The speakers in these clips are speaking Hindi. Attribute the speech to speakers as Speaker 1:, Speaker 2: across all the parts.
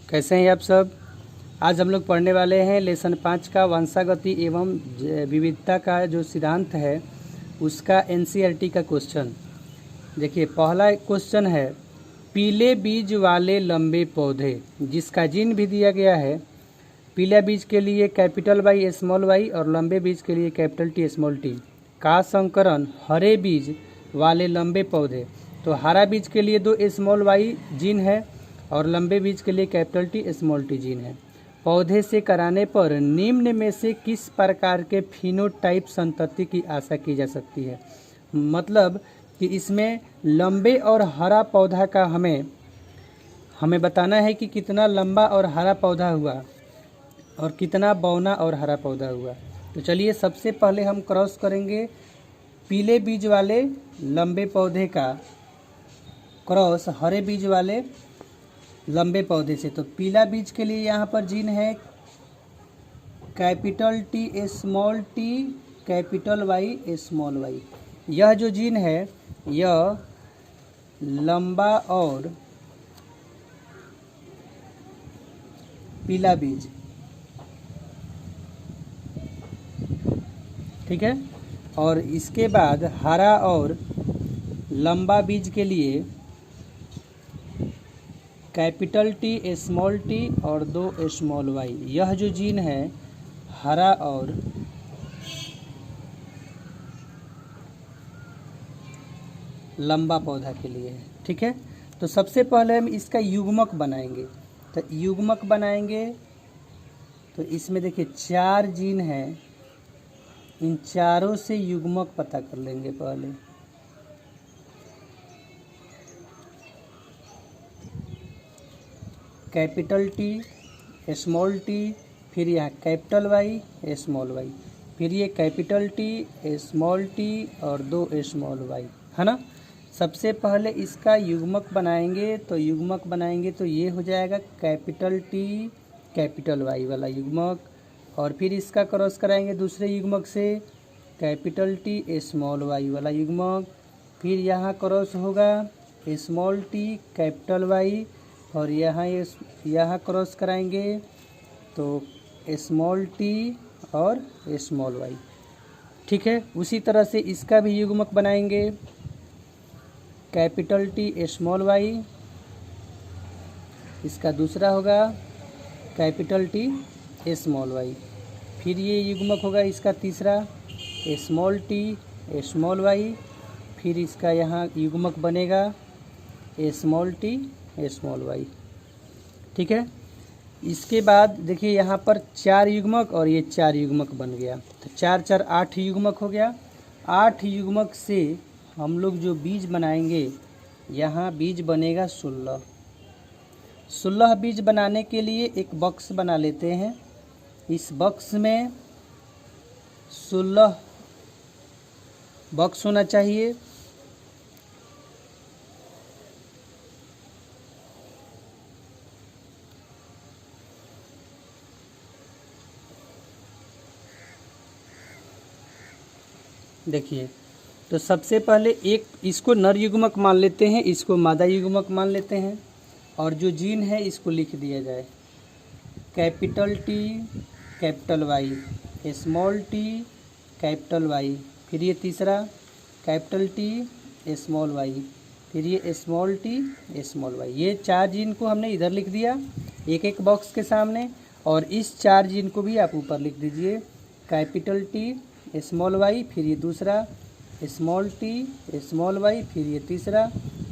Speaker 1: कैसे हैं आप सब। आज हम लोग पढ़ने वाले हैं लेसन 5 का वंशागति एवं विविधता का जो सिद्धांत है उसका एनसीईआरटी का क्वेश्चन। देखिए पहला क्वेश्चन है, पीले बीज वाले लंबे पौधे जिसका जीन भी दिया गया है। पीला बीज के लिए कैपिटल वाई स्मॉल वाई और लंबे बीज के लिए कैपिटल टी स्मॉल टी का संकरण हरे बीज वाले लंबे पौधे। तो हरा बीज के लिए 2 स्मॉल वाई जीन है और लंबे बीज के लिए capital T small T gene है। पौधे से कराने पर निम्न में से किस प्रकार के फिनोटाइप संतति की आशा की जा सकती है। मतलब कि इसमें लंबे और हरा पौधा का हमें बताना है कि कितना लंबा और हरा पौधा हुआ और कितना बौना और हरा पौधा हुआ। तो चलिए सबसे पहले हम क्रॉस करेंगे पीले बीज वाले लंबे पौधे का क्रॉस हरे बीज वाले लंबे पौधे से। तो पीला बीज के लिए यहाँ पर जीन है capital T small T capital Y small Y. यह जो जीन है यह लंबा और पीला बीज, ठीक है। और इसके बाद हरा और लंबा बीज के लिए कैपिटल टी स्मॉल टी और 2 स्मॉल वाई। यह जो जीन है हरा और लंबा पौधा के लिए है, ठीक है। तो सबसे पहले हम इसका युग्मक बनाएंगे। तो युग्मक बनाएंगे तो इसमें देखिए 4 जीन है, इन चारों से युग्मक पता कर लेंगे पहले। कैपिटल टी स्मॉल टी, फिर यहाँ कैपिटल वाई स्मॉल वाई, फिर ये कैपिटल टी स्मॉल टी और 2 स्मॉल वाई, है ना। सबसे पहले इसका युग्मक बनाएंगे। तो युग्मक बनाएंगे तो ये हो जाएगा कैपिटल टी कैपिटल वाई वाला युग्मक, और फिर इसका क्रॉस कराएंगे दूसरे युग्मक से कैपिटल टी स्मॉल वाई वाला युग्मक। फिर यहाँ क्रॉस होगा स्मॉल टी कैपिटल वाई और यहाँ क्रॉस कराएंगे तो स्मॉल टी और स्मॉल वाई, ठीक है। उसी तरह से इसका भी युग्मक बनाएंगे कैपिटल टी स्मॉल वाई, इसका दूसरा होगा कैपिटल टी स्मॉल वाई। फिर ये युग्मक होगा इसका तीसरा स्मॉल टी स्मॉल वाई, फिर इसका यहाँ युग्मक बनेगा स्मॉल टी स्मॉल वाई, ठीक है। इसके बाद देखिए यहाँ पर 4 युग्मक और ये 4 युग्मक बन गया। तो 4 4 8 युग्मक हो गया। 8 युग्मक से हम लोग जो बीज बनाएंगे यहाँ बीज बनेगा 16। 16 बीज बनाने के लिए एक बॉक्स बना लेते हैं। इस बॉक्स में 16 बॉक्स होना चाहिए। देखिए तो सबसे पहले एक इसको नर युग्मक मान लेते हैं, इसको मादा युग्मक मान लेते हैं और जो जीन है इसको लिख दिया जाए capital T capital Y small T capital Y, फिर ये तीसरा कैपिटल टी स्मॉल वाई, फिर ये स्मॉल टी स्मॉल वाई। ये 4 जीन को हमने इधर लिख दिया एक एक बॉक्स के सामने, और इस 4 जीन को भी आप ऊपर लिख दीजिए कैपिटल टी स्मॉल वाई, फिर ये दूसरा स्मॉल टी स्मॉल वाई, फिर ये तीसरा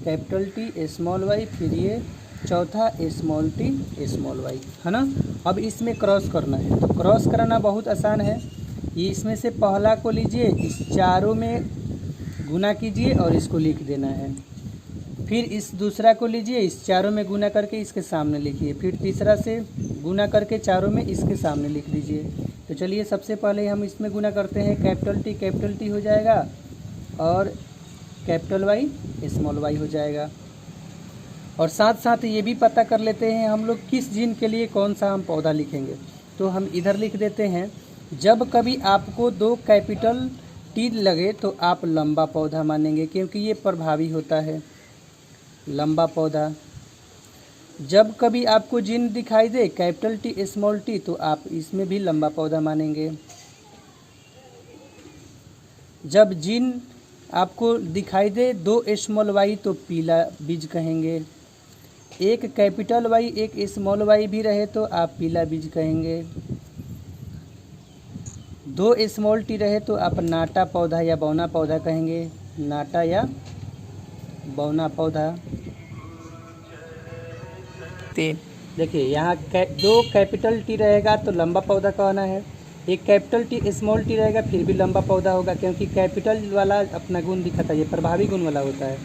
Speaker 1: कैपिटल टी स्मॉल वाई, फिर ये चौथा स्मॉल टी स्मॉल वाई, है ना। अब इसमें क्रॉस करना है। तो क्रॉस कराना बहुत आसान है। ये इसमें से पहला को लीजिए, इस चारों में गुना कीजिए और इसको लिख देना है। फिर इस दूसरा को लीजिए, इस चारों में गुना करके इसके सामने लिखिए। फिर तीसरा से गुना करके चारों में इसके सामने लिख दीजिए। तो चलिए सबसे पहले हम इसमें गुना करते हैं। कैपिटल टी हो जाएगा और कैपिटल वाई स्मॉल वाई हो जाएगा। और साथ साथ ये भी पता कर लेते हैं हम लोग किस जीन के लिए कौन सा हम पौधा लिखेंगे। तो हम इधर लिख देते हैं, जब कभी आपको 2 कैपिटल टी लगे तो आप लंबा पौधा मानेंगे, क्योंकि ये प्रभावी होता है लंबा पौधा। जब कभी आपको जीन दिखाई दे कैपिटल टी स्मॉल टी तो आप इसमें भी लंबा पौधा मानेंगे। जब जीन आपको दिखाई दे 2 स्मॉल वाई तो पीला बीज कहेंगे। एक कैपिटल वाई एक स्मॉल वाई भी रहे तो आप पीला बीज कहेंगे। 2 स्मॉल टी रहे तो आप नाटा पौधा या बौना पौधा कहेंगे। नाटा या बौना पौधा। देखिए यहाँ 2 कैपिटल टी रहेगा तो लंबा पौधा कहना है। एक कैपिटल टी स्मॉल टी रहेगा फिर भी लंबा पौधा होगा, क्योंकि कैपिटल वाला अपना गुण दिखाता है, ये प्रभावी गुण वाला होता है।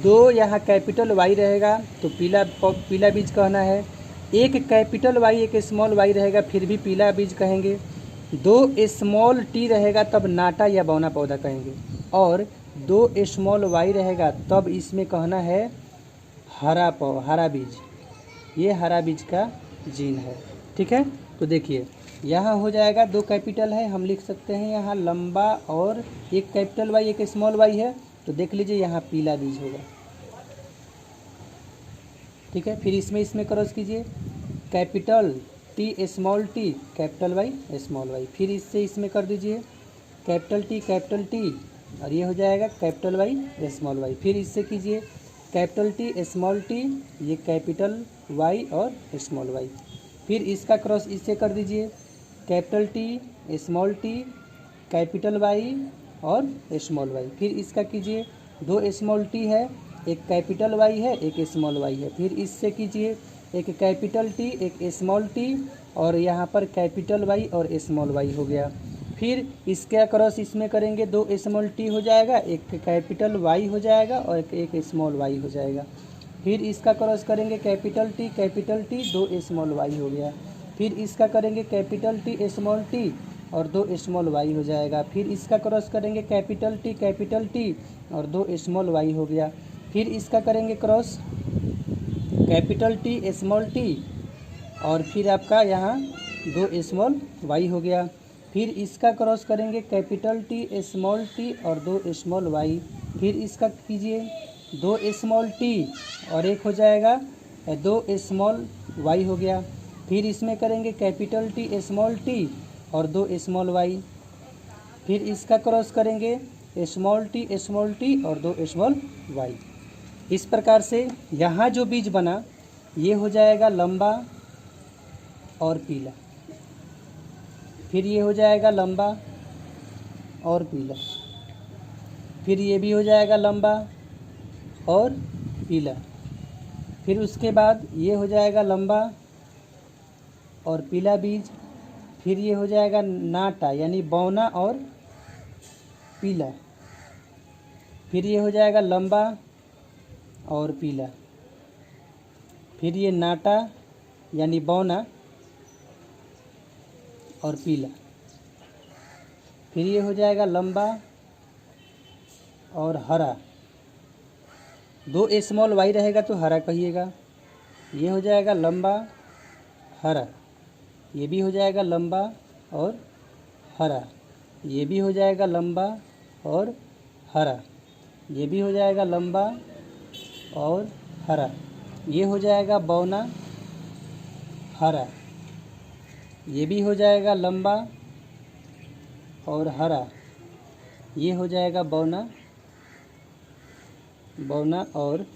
Speaker 1: 2 यहाँ कैपिटल वाई रहेगा तो पीला बीज कहना है। एक कैपिटल वाई एक स्मॉल वाई रहेगा फिर भी पीला बीज कहेंगे। 2 स्मॉल टी रहेगा तब नाटा या बौना पौधा कहेंगे, और 2 स्मॉल वाई रहेगा तब इसमें कहना है हरा बीज। ये हरा बीज का जीन है। ठीक है, तो देखिए यहाँ हो जाएगा 2 कैपिटल है, हम लिख सकते हैं यहाँ लंबा, और एक कैपिटल वाई एक स्मॉल वाई है तो देख लीजिए यहाँ पीला बीज होगा। ठीक है, फिर इसमें क्रॉस कीजिए, capital T small T capital Y small Y, फिर इसमें कर दीजिए कैपिटल टी और ये हो जाएगा कैपिटल वाई स्मॉल वाई। फिर इससे कीजिए कैपिटल टी स्मॉल टी, ये कैपिटल वाई और स्मॉल वाई। फिर इसका क्रॉस इससे कर दीजिए capital T small T capital Y और स्मॉल वाई। फिर इसका कीजिए 2 स्मॉल टी है, एक कैपिटल वाई है एक स्मॉल वाई है। फिर इससे कीजिए एक कैपिटल टी एक स्मॉल टी और यहाँ पर कैपिटल वाई और स्मॉल वाई हो गया। फिर इसका क्रॉस इसमें करेंगे 2 स्मॉल टी हो जाएगा, एक कैपिटल वाई हो जाएगा और एक स्मॉल वाई हो जाएगा। फिर इसका क्रॉस करेंगे कैपिटल टी 2 स्मॉल वाई हो गया। फिर इसका करेंगे कैपिटल टी स्मॉल टी और 2 स्मॉल वाई हो जाएगा। फिर इसका क्रॉस करेंगे कैपिटल टी और 2 स्मॉल वाई हो गया। फिर इसका करेंगे cross capital T small T और फिर आपका यहाँ 2 स्मॉल वाई हो गया। फिर इसका क्रॉस करेंगे कैपिटल टी स्मॉल टी और 2 स्मॉल वाई। फिर इसका कीजिए 2 स्मॉल टी और एक हो जाएगा 2 स्मॉल वाई हो गया। फिर इसमें करेंगे कैपिटल टी स्मॉल टी और 2 स्मॉल वाई। फिर इसका क्रॉस करेंगे स्मॉल टी और 2 स्मॉल वाई। इस प्रकार से यहाँ जो बीज बना ये हो जाएगा लंबा और पीला। फिर ये हो जाएगा लंबा और पीला। फिर ये भी हो जाएगा लंबा और पीला। फिर उसके बाद ये हो जाएगा लंबा और पीला बीज। फिर ये हो जाएगा नाटा यानी बौना और पीला। फिर ये हो जाएगा लंबा और पीला। फिर ये नाटा यानी बौना और पीला। फिर ये हो जाएगा लंबा और हरा। 2 स्मॉल वाई रहेगा तो हरा कहिएगा। ये हो जाएगा लंबा हरा। ये भी हो जाएगा लंबा और हरा। ये भी हो जाएगा लंबा और हरा। ये भी हो जाएगा लंबा और हरा। ये हो जाएगा बौना हरा। ये भी हो जाएगा लंबा और हरा। ये हो जाएगा बौना और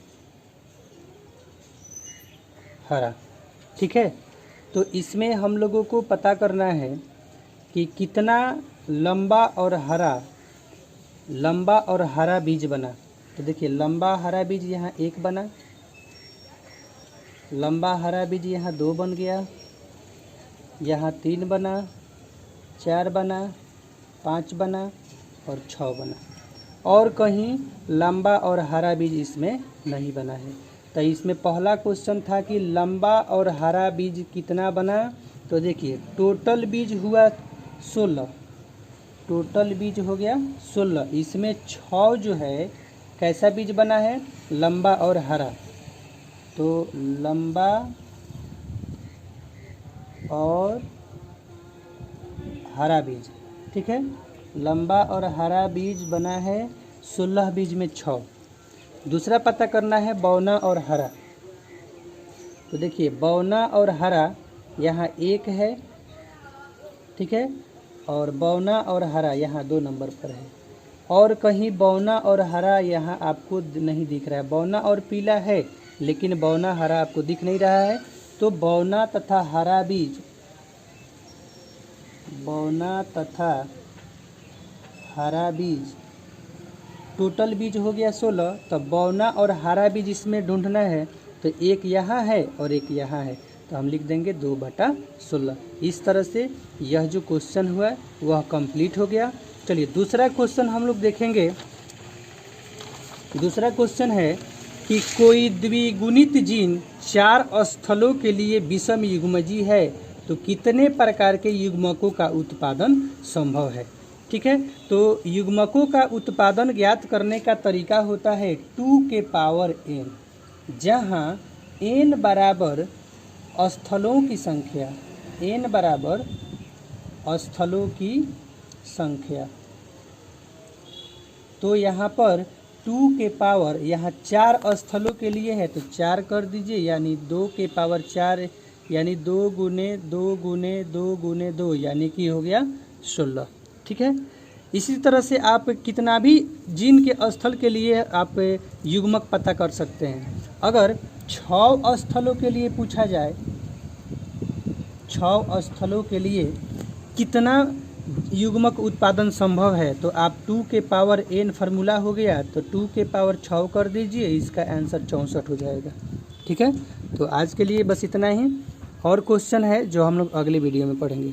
Speaker 1: हरा। ठीक है, तो इसमें हम लोगों को पता करना है कि कितना लंबा और हरा बीज बना। तो देखिए लंबा हरा बीज यहाँ 1 बना, लंबा हरा बीज यहाँ 2 बन गया, यहाँ 3 बना, 4 बना, 5 बना और 6 बना, और कहीं लंबा और हरा बीज इसमें नहीं बना है। तो इसमें पहला क्वेश्चन था कि लंबा और हरा बीज कितना बना। तो देखिए टोटल बीज हुआ 16, टोटल बीज हो गया 16। इसमें 6 जो है कैसा बीज बना है, लंबा और हरा। तो लंबा और हरा बीज, ठीक है, लंबा और हरा बीज बना है 16 बीज में 6। दूसरा पता करना है बौना और हरा। तो देखिए बौना और हरा यहाँ 1 है, ठीक है, और बौना और हरा यहाँ 2 नंबर पर है। और कहीं बौना और हरा यहाँ आपको नहीं दिख रहा है, बौना और पीला है लेकिन बौना हरा आपको दिख नहीं रहा है। तो बौना तथा हरा बीज, बौना तथा हरा बीज टोटल बीज हो गया 16। तो बौना और हरा बीज इसमें ढूंढना है, तो एक यहाँ है और एक यहाँ है, तो हम लिख देंगे 2/16। इस तरह से यह जो क्वेश्चन हुआ वह कंप्लीट हो गया। चलिए दूसरा क्वेश्चन हम लोग देखेंगे। दूसरा क्वेश्चन है कि कोई द्विगुणित जीन 4 स्थलों के लिए विषम युग्मजी है तो कितने प्रकार के युग्मकों का उत्पादन संभव है। ठीक है, तो युग्मकों का उत्पादन ज्ञात करने का तरीका होता है 2 के पावर n, जहाँ n बराबर स्थलों की संख्या, n बराबर स्थलों की संख्या। तो यहाँ पर 2 के पावर यहाँ 4 स्थलों के लिए है तो 4 कर दीजिए, यानी 2 के पावर 4 यानी 2 गुने 2 गुने 2 गुने 2 यानी कि हो गया 16। ठीक है, इसी तरह से आप कितना भी जीन के स्थल के लिए आप युग्मक पता कर सकते हैं। अगर 6 स्थलों के लिए पूछा जाए, 6 स्थलों के लिए कितना युग्मक उत्पादन संभव है, तो आप 2 के पावर n फार्मूला हो गया, तो 2 के पावर 6 कर दीजिए, इसका आंसर 64 हो जाएगा। ठीक है, तो आज के लिए बस इतना ही। और क्वेश्चन है जो हम लोग अगली वीडियो में पढ़ेंगे।